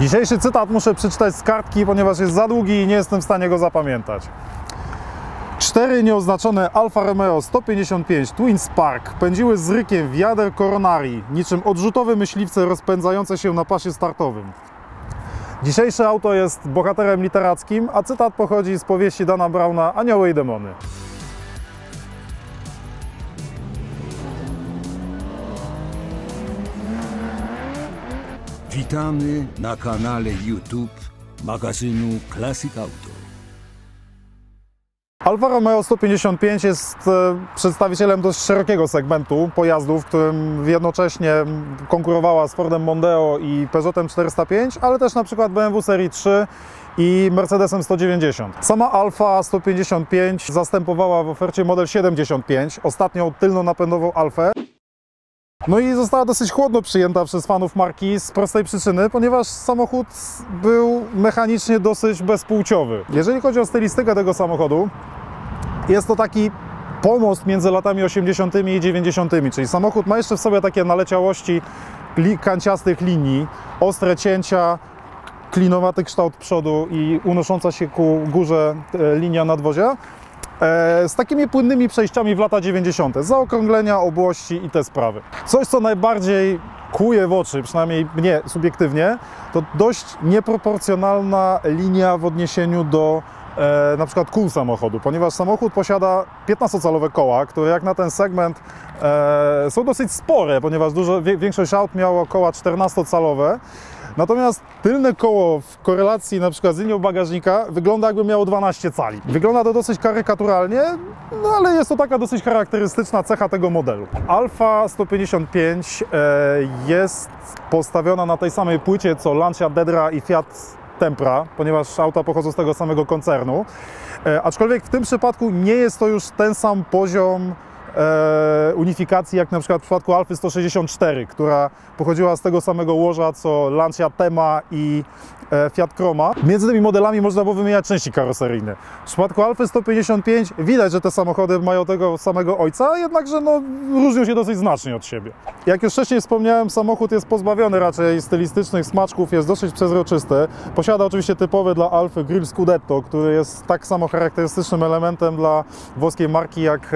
Dzisiejszy cytat muszę przeczytać z kartki, ponieważ jest za długi i nie jestem w stanie go zapamiętać. 4 nieoznaczone Alfa Romeo 155 Twin Spark pędziły z rykiem wiader koronarii, niczym odrzutowe myśliwce rozpędzające się na pasie startowym. Dzisiejsze auto jest bohaterem literackim, a cytat pochodzi z powieści Dana Browna Anioły i demony. Witamy na kanale YouTube magazynu Classic Auto. Alfa Romeo 155 jest przedstawicielem dość szerokiego segmentu pojazdów, w którym jednocześnie konkurowała z Fordem Mondeo i Peugeotem 405, ale też na przykład BMW serii 3 i Mercedesem 190. Sama Alfa 155 zastępowała w ofercie model 75, ostatnią tylnonapędową Alfę. No i została dosyć chłodno przyjęta przez fanów marki z prostej przyczyny, ponieważ samochód był mechanicznie dosyć bezpłciowy. Jeżeli chodzi o stylistykę tego samochodu, jest to taki pomost między latami 80. i 90., czyli samochód ma jeszcze w sobie takie naleciałości kanciastych linii, ostre cięcia, klinowaty kształt przodu i unosząca się ku górze linia nadwozia, z takimi płynnymi przejściami w lata 90. Zaokrąglenia, obłości i te sprawy. Coś, co najbardziej kłuje w oczy, przynajmniej mnie subiektywnie, to dość nieproporcjonalna linia w odniesieniu do na przykład kół samochodu, ponieważ samochód posiada 15-calowe koła, które jak na ten segment są dosyć spore, ponieważ większość aut miało koła 14-calowe. Natomiast tylne koło w korelacji na przykład z linią bagażnika wygląda, jakby miało 12 cali. Wygląda to dosyć karykaturalnie, no ale jest to taka dosyć charakterystyczna cecha tego modelu. Alfa 155 jest postawiona na tej samej płycie co Lancia Dedra i Fiat Tempra, ponieważ auta pochodzą z tego samego koncernu. Aczkolwiek w tym przypadku nie jest to już ten sam poziom unifikacji jak na przykład w przypadku Alfy 164, która pochodziła z tego samego łoża co Lancia Thema i Fiat Croma. Między tymi modelami można było wymieniać części karoseryjne. W przypadku Alfy 155 widać, że te samochody mają tego samego ojca, jednakże no, różnią się dosyć znacznie od siebie. Jak już wcześniej wspomniałem, samochód jest pozbawiony raczej stylistycznych smaczków, jest dosyć przezroczysty. Posiada oczywiście typowy dla Alfy grill Scudetto, który jest tak samo charakterystycznym elementem dla włoskiej marki jak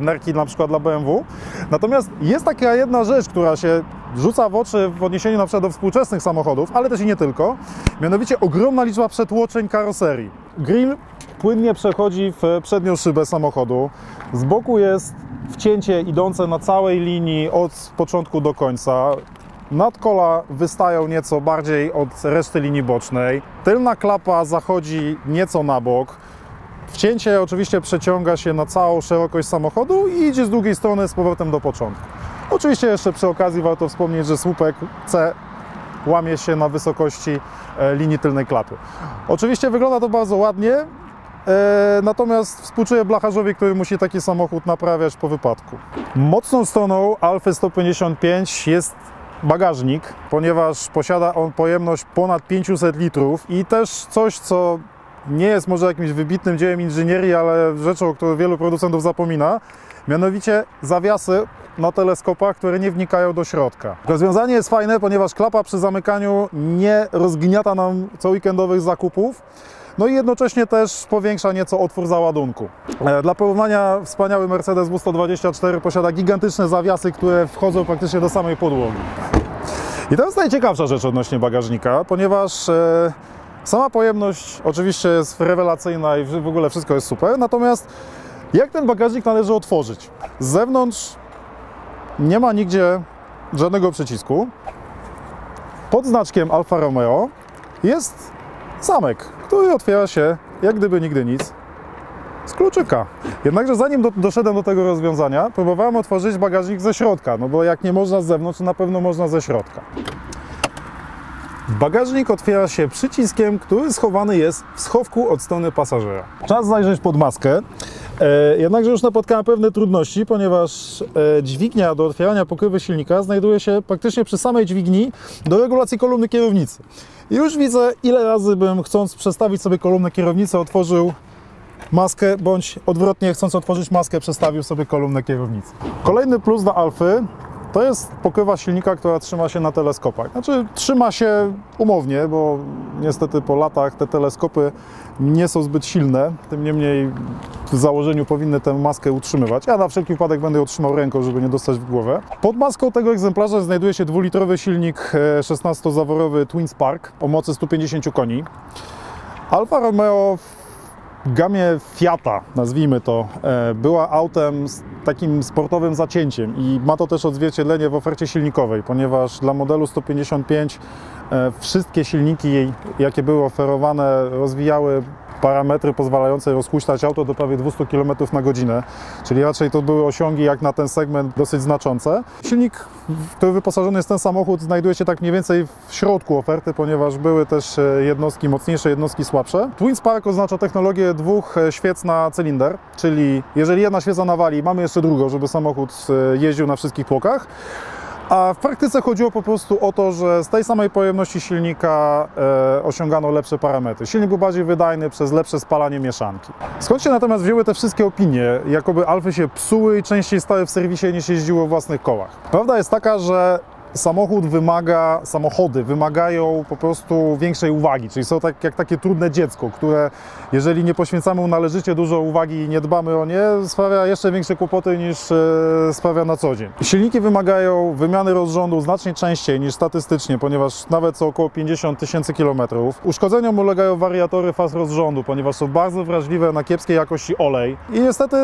nerki na przykład dla BMW. Natomiast jest taka jedna rzecz, która się rzuca w oczy w odniesieniu na przykład do współczesnych samochodów, ale też i nie tylko. Mianowicie ogromna liczba przetłoczeń karoserii. Grill płynnie przechodzi w przednią szybę samochodu. Z boku jest wcięcie idące na całej linii od początku do końca. Nadkola wystają nieco bardziej od reszty linii bocznej. Tylna klapa zachodzi nieco na bok. Wcięcie oczywiście przeciąga się na całą szerokość samochodu i idzie z drugiej strony z powrotem do początku. Oczywiście jeszcze przy okazji warto wspomnieć, że słupek C łamie się na wysokości linii tylnej klapy. Oczywiście wygląda to bardzo ładnie, natomiast współczuję blacharzowi, który musi taki samochód naprawiać po wypadku. Mocną stroną Alfy 155 jest bagażnik, ponieważ posiada on pojemność ponad 500 litrów i też coś, co nie jest może jakimś wybitnym dziełem inżynierii, ale rzeczą, o której wielu producentów zapomina, mianowicie zawiasy na teleskopach, które nie wnikają do środka. Rozwiązanie jest fajne, ponieważ klapa przy zamykaniu nie rozgniata nam co weekendowych zakupów, no i jednocześnie też powiększa nieco otwór załadunku. Dla porównania wspaniały Mercedes W124 posiada gigantyczne zawiasy, które wchodzą praktycznie do samej podłogi. I to jest najciekawsza rzecz odnośnie bagażnika, ponieważ sama pojemność oczywiście jest rewelacyjna i w ogóle wszystko jest super, natomiast jak ten bagażnik należy otworzyć? Z zewnątrz nie ma nigdzie żadnego przycisku. Pod znaczkiem Alfa Romeo jest zamek, który otwiera się jak gdyby nigdy nic z kluczyka. Jednakże zanim doszedłem do tego rozwiązania, próbowałem otworzyć bagażnik ze środka, no bo jak nie można z zewnątrz, to na pewno można ze środka. Bagażnik otwiera się przyciskiem, który schowany jest w schowku od strony pasażera. Czas zajrzeć pod maskę. Jednakże już napotkałem pewne trudności, ponieważ dźwignia do otwierania pokrywy silnika znajduje się praktycznie przy samej dźwigni do regulacji kolumny kierownicy. I już widzę, ile razy bym, chcąc przestawić sobie kolumnę kierownicy, otworzył maskę, bądź odwrotnie, chcąc otworzyć maskę, przestawił sobie kolumnę kierownicy. Kolejny plus dla Alfy To jest pokrywa silnika, która trzyma się na teleskopach. Znaczy trzyma się umownie, bo niestety po latach te teleskopy nie są zbyt silne. Tym niemniej w założeniu powinny tę maskę utrzymywać. Ja na wszelki wypadek będę ją trzymał ręką, żeby nie dostać w głowę. Pod maską tego egzemplarza znajduje się 2-litrowy silnik 16-zaworowy Twin Spark o mocy 150 koni. Alfa Romeo w gamie Fiata, nazwijmy to, była autem z takim sportowym zacięciem i ma to też odzwierciedlenie w ofercie silnikowej, ponieważ dla modelu 155 wszystkie silniki, jakie były oferowane, rozwijały parametry pozwalające rozhuśtać auto do prawie 200 km na godzinę, czyli raczej to były osiągi jak na ten segment dosyć znaczące. Silnik, w który wyposażony jest ten samochód, znajduje się tak mniej więcej w środku oferty, ponieważ były też jednostki mocniejsze, jednostki słabsze. Twin Spark oznacza technologię 2 świec na cylinder, czyli jeżeli jedna świeca nawali, mamy jeszcze drugą, żeby samochód jeździł na wszystkich tłokach. A w praktyce chodziło po prostu o to, że z tej samej pojemności silnika osiągano lepsze parametry. Silnik był bardziej wydajny przez lepsze spalanie mieszanki. Skąd się natomiast wzięły te wszystkie opinie, jakoby Alfy się psuły i częściej stały w serwisie niż jeździło w własnych kołach? Prawda jest taka, że samochody wymagają po prostu większej uwagi, czyli są tak jak takie trudne dziecko, które jeżeli nie poświęcamy mu należycie dużo uwagi i nie dbamy o nie, sprawia jeszcze większe kłopoty niż sprawia na co dzień. Silniki wymagają wymiany rozrządu znacznie częściej niż statystycznie, ponieważ nawet co około 50 000 kilometrów. Uszkodzeniom ulegają wariatory faz rozrządu, ponieważ są bardzo wrażliwe na kiepskiej jakości olej i niestety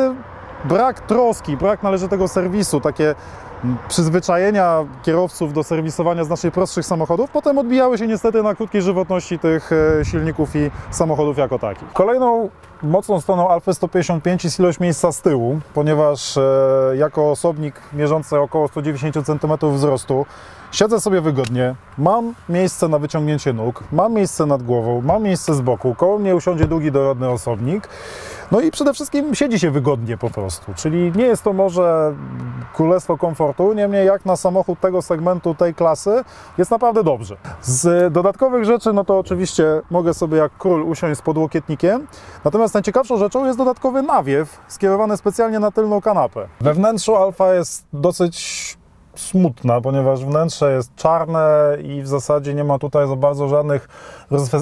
brak troski, brak należytego serwisu, takie przyzwyczajenia kierowców do serwisowania znacznie prostszych samochodów potem odbijały się niestety na krótkiej żywotności tych silników i samochodów jako takich. Kolejną mocną stroną Alfy 155 jest ilość miejsca z tyłu, ponieważ jako osobnik mierzący około 190 cm wzrostu siedzę sobie wygodnie, mam miejsce na wyciągnięcie nóg, mam miejsce nad głową, mam miejsce z boku, koło mnie usiądzie drugi dorodny osobnik. No i przede wszystkim siedzi się wygodnie po prostu, czyli nie jest to może królestwo komfortu, niemniej jak na samochód tego segmentu, tej klasy jest naprawdę dobrze. Z dodatkowych rzeczy, no to oczywiście mogę sobie jak król usiąść z podłokietnikiem, natomiast najciekawszą rzeczą jest dodatkowy nawiew skierowany specjalnie na tylną kanapę. We wnętrzu Alfa jest dosyć smutna, ponieważ wnętrze jest czarne i w zasadzie nie ma tutaj za bardzo żadnych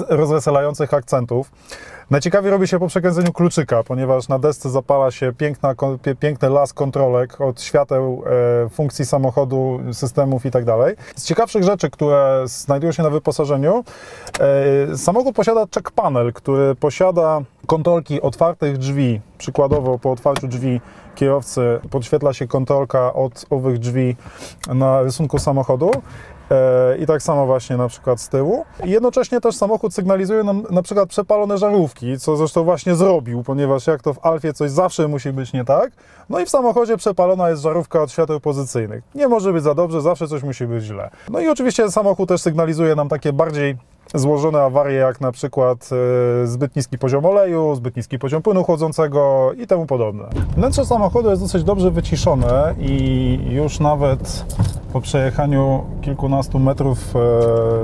rozweselających akcentów. Najciekawiej robi się po przekręceniu kluczyka, ponieważ na desce zapala się piękny las kontrolek od świateł, funkcji samochodu, systemów itd. Z ciekawszych rzeczy, które znajdują się na wyposażeniu, samochód posiada check panel, który posiada kontrolki otwartych drzwi. Przykładowo po otwarciu drzwi kierowcy podświetla się kontrolka od owych drzwi na rysunku samochodu. I tak samo właśnie na przykład z tyłu. I jednocześnie też samochód sygnalizuje nam na przykład przepalone żarówki, co zresztą właśnie zrobił, ponieważ jak to w Alfie coś zawsze musi być nie tak, no i w samochodzie przepalona jest żarówka od świateł pozycyjnych. Nie może być za dobrze, zawsze coś musi być źle. No i oczywiście samochód też sygnalizuje nam takie bardziej złożone awarie, jak na przykład zbyt niski poziom oleju, zbyt niski poziom płynu chłodzącego i temu podobne. Wnętrze samochodu jest dosyć dobrze wyciszone i już nawet po przejechaniu kilkunastu metrów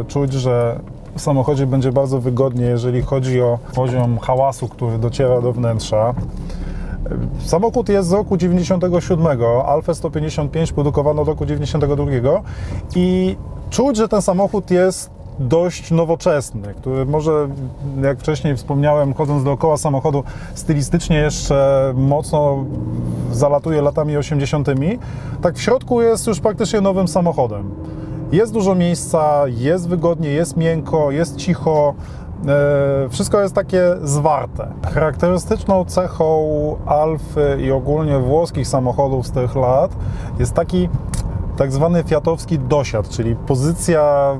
czuć, że w samochodzie będzie bardzo wygodnie, jeżeli chodzi o poziom hałasu, który dociera do wnętrza. Samochód jest z roku 97, Alfa 155 produkowano w roku 92 i czuć, że ten samochód jest dość nowoczesny, który może, jak wcześniej wspomniałem, chodząc dookoła samochodu, stylistycznie jeszcze mocno zalatuje latami 80. Tak w środku jest już praktycznie nowym samochodem. Jest dużo miejsca, jest wygodnie, jest miękko, jest cicho, wszystko jest takie zwarte. Charakterystyczną cechą Alfy i ogólnie włoskich samochodów z tych lat jest taki tak zwany fiatowski dosiad, czyli pozycja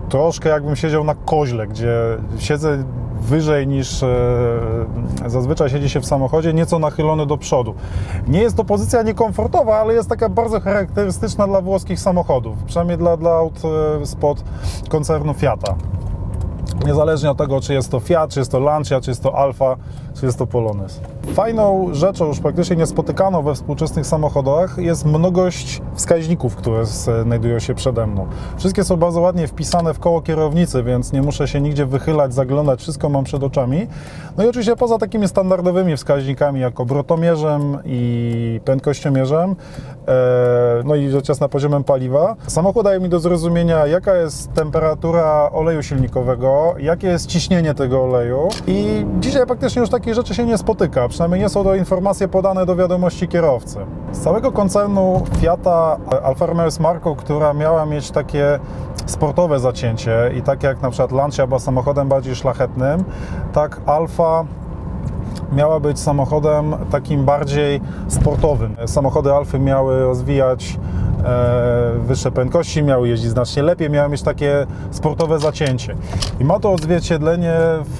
troszkę jakbym siedział na koźle, gdzie siedzę wyżej niż zazwyczaj siedzi się w samochodzie, nieco nachylony do przodu. Nie jest to pozycja niekomfortowa, ale jest taka bardzo charakterystyczna dla włoskich samochodów, przynajmniej dla aut spod koncernu Fiata. Niezależnie od tego, czy jest to Fiat, czy jest to Lancia, czy jest to Alfa, czy jest to Polonez. Fajną rzeczą, już praktycznie niespotykaną we współczesnych samochodach, jest mnogość wskaźników, które znajdują się przede mną. Wszystkie są bardzo ładnie wpisane w koło kierownicy, więc nie muszę się nigdzie wychylać, zaglądać, wszystko mam przed oczami. No i oczywiście poza takimi standardowymi wskaźnikami, jak obrotomierzem i prędkościomierzem, no i rzecz jasna poziomem paliwa, samochód daje mi do zrozumienia, jaka jest temperatura oleju silnikowego, jakie jest ciśnienie tego oleju i dzisiaj praktycznie już takich rzeczy się nie spotyka, przynajmniej nie są to informacje podane do wiadomości kierowcy. Z całego koncernu Fiata Alfa Romeo jest marką, która miała mieć takie sportowe zacięcie i tak jak na przykład Lancia była samochodem bardziej szlachetnym, tak Alfa miała być samochodem takim bardziej sportowym. Samochody Alfy miały rozwijać wyższe prędkości, miały jeździć znacznie lepiej, miały mieć takie sportowe zacięcie. I ma to odzwierciedlenie w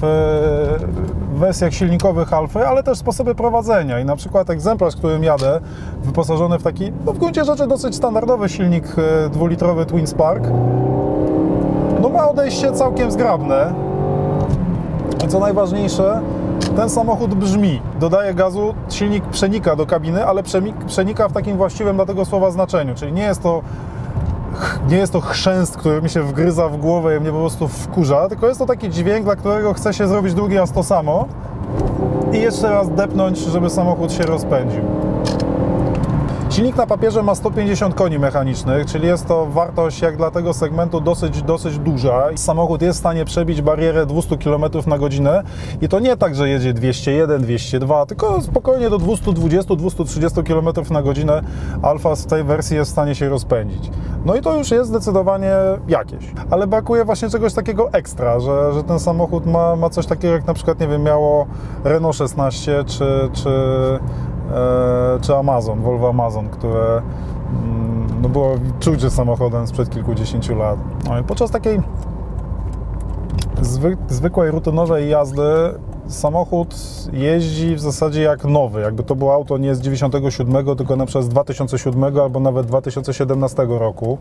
wersjach silnikowych Alfy, ale też sposoby prowadzenia. I na przykład egzemplarz, którym jadę, wyposażony w taki, no w gruncie rzeczy dosyć standardowy silnik 2-litrowy Twin Spark, no ma odejście całkiem zgrabne. I co najważniejsze, ten samochód brzmi, dodaje gazu, silnik przenika do kabiny, ale przenika w takim właściwym dla tego słowa znaczeniu, czyli nie jest to chrzęst, który mi się wgryza w głowę i mnie po prostu wkurza, tylko jest to taki dźwięk, dla którego chce się zrobić drugi raz to samo i jeszcze raz depnąć, żeby samochód się rozpędził. Silnik na papierze ma 150 koni mechanicznych, czyli jest to wartość jak dla tego segmentu dosyć duża. Samochód jest w stanie przebić barierę 200 km na godzinę i to nie tak, że jedzie 201, 202, tylko spokojnie do 220-230 km na godzinę Alfa w tej wersji jest w stanie się rozpędzić. No i to już jest zdecydowanie jakieś. Ale brakuje właśnie czegoś takiego ekstra, że ten samochód ma coś takiego jak na przykład, nie wiem, miało Renault 16 czy Amazon, Volvo Amazon, które no było czuć, że samochodem sprzed kilkudziesięciu lat. No i podczas takiej zwykłej, rutynowej jazdy samochód jeździ w zasadzie jak nowy, jakby to było auto nie z 97, tylko na przykład z 2007 albo nawet 2017 roku.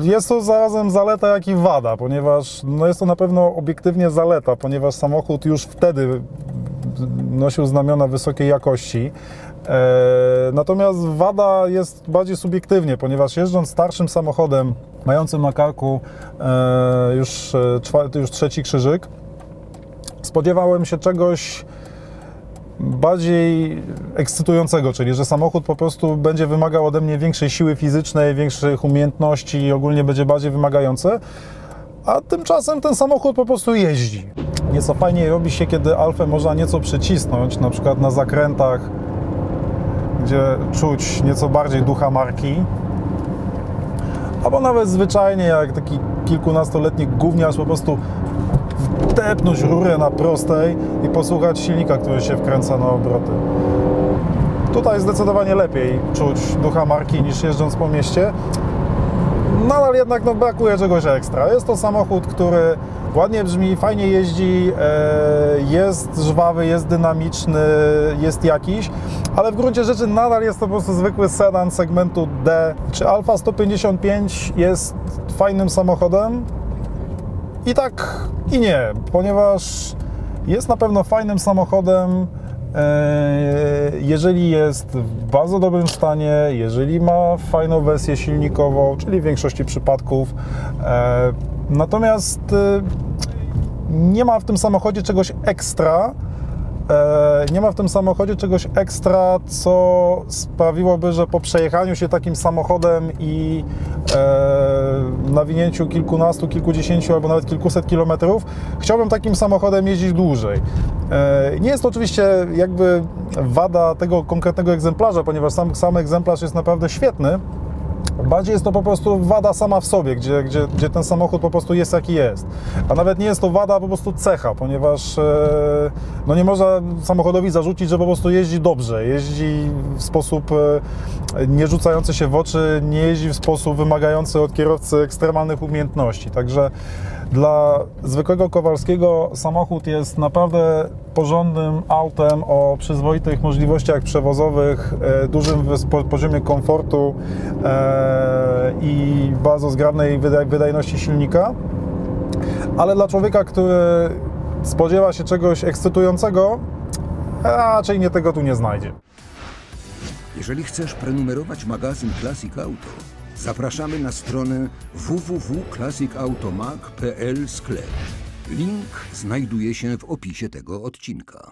Jest to zarazem zaleta, jak i wada, ponieważ no jest to na pewno obiektywnie zaleta, ponieważ samochód już wtedy nosił znamiona wysokiej jakości. Natomiast wada jest bardziej subiektywnie, ponieważ jeżdżąc starszym samochodem, mającym na karku już trzeci krzyżyk, spodziewałem się czegoś bardziej ekscytującego, czyli że samochód po prostu będzie wymagał ode mnie większej siły fizycznej, większych umiejętności i ogólnie będzie bardziej wymagający, a tymczasem ten samochód po prostu jeździ. Nieco fajniej robi się, kiedy Alfę można nieco przycisnąć, na przykład na zakrętach, gdzie czuć nieco bardziej ducha marki, albo nawet zwyczajnie, jak taki kilkunastoletni gówniarz, po prostu wdepnąć rurę na prostej i posłuchać silnika, który się wkręca na obroty. Tutaj zdecydowanie lepiej czuć ducha marki niż jeżdżąc po mieście. Nadal jednak no, brakuje czegoś ekstra. Jest to samochód, który ładnie brzmi, fajnie jeździ, jest żwawy, jest dynamiczny, jest jakiś, ale w gruncie rzeczy nadal jest to po prostu zwykły sedan segmentu D. Czy Alfa 155 jest fajnym samochodem? I tak, i nie, ponieważ jest na pewno fajnym samochodem, jeżeli jest w bardzo dobrym stanie, jeżeli ma fajną wersję silnikową, czyli w większości przypadków. Natomiast nie ma w tym samochodzie czegoś ekstra, co sprawiłoby, że po przejechaniu się takim samochodem i nawinięciu kilkunastu, kilkudziesięciu albo nawet kilkuset kilometrów chciałbym takim samochodem jeździć dłużej. Nie jest to oczywiście jakby wada tego konkretnego egzemplarza, ponieważ sam egzemplarz jest naprawdę świetny. Bardziej jest to po prostu wada sama w sobie, gdzie ten samochód po prostu jest jaki jest. A nawet nie jest to wada, a po prostu cecha, ponieważ no nie można samochodowi zarzucić, że po prostu jeździ dobrze, jeździ w sposób nie rzucający się w oczy, nie jeździ w sposób wymagający od kierowcy ekstremalnych umiejętności. Także dla zwykłego Kowalskiego samochód jest naprawdę porządnym autem o przyzwoitych możliwościach przewozowych, dużym poziomie komfortu i bardzo zgrabnej wydajności silnika. Ale dla człowieka, który spodziewa się czegoś ekscytującego, raczej tego tu nie znajdzie. Jeżeli chcesz prenumerować magazyn Classic Auto, zapraszamy na stronę www.classicautomag.pl/sklep. Link znajduje się w opisie tego odcinka.